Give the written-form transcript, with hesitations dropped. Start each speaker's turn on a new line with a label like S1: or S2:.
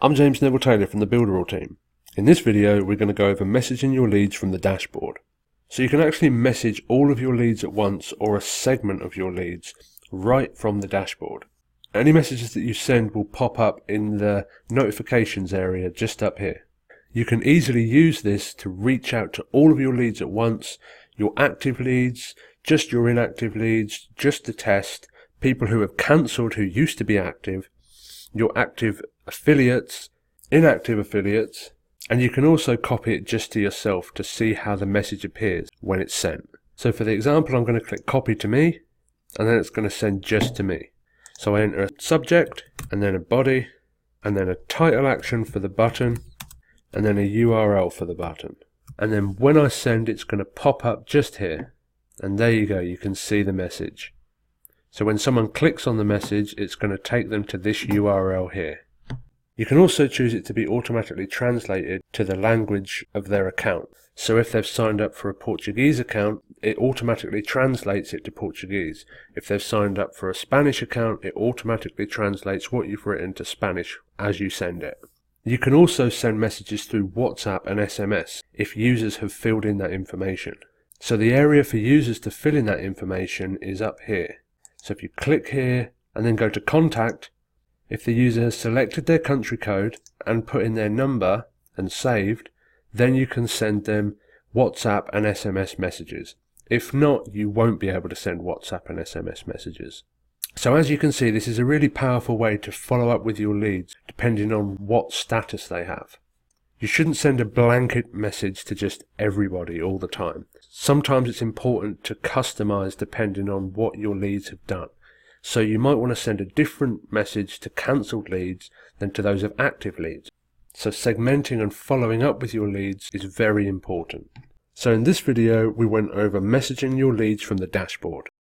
S1: I'm James Neville Taylor from the Builderall team. In this video we're going to go over messaging your leads from the dashboard. So you can actually message all of your leads at once or a segment of your leads right from the dashboard. Any messages that you send will pop up in the notifications area just up here. You can easily use this to reach out to all of your leads at once, your active leads, just your inactive leads, just the test, people who have cancelled who used to be active, your active affiliates, inactive affiliates, and you can also copy it just to yourself to see how the message appears when it's sent. So for the example, I'm going to click copy to me, and then it's going to send just to me. So I enter a subject, and then a body, and then a title action for the button, and then a URL for the button. And then when I send, it's going to pop up just here. And there you go, you can see the message. So when someone clicks on the message, it's going to take them to this URL here. You can also choose it to be automatically translated to the language of their account. So if they've signed up for a Portuguese account, it automatically translates it to Portuguese. If they've signed up for a Spanish account, it automatically translates what you've written to Spanish as you send it. You can also send messages through WhatsApp and SMS if users have filled in that information. So the area for users to fill in that information is up here. So if you click here and then go to contact, if the user has selected their country code and put in their number and saved, then you can send them WhatsApp and SMS messages. If not, you won't be able to send WhatsApp and SMS messages. So as you can see, this is a really powerful way to follow up with your leads depending on what status they have. You shouldn't send a blanket message to just everybody all the time. Sometimes it's important to customize depending on what your leads have done. So you might want to send a different message to cancelled leads than to those of active leads. So segmenting and following up with your leads is very important. So in this video we went over messaging your leads from the dashboard.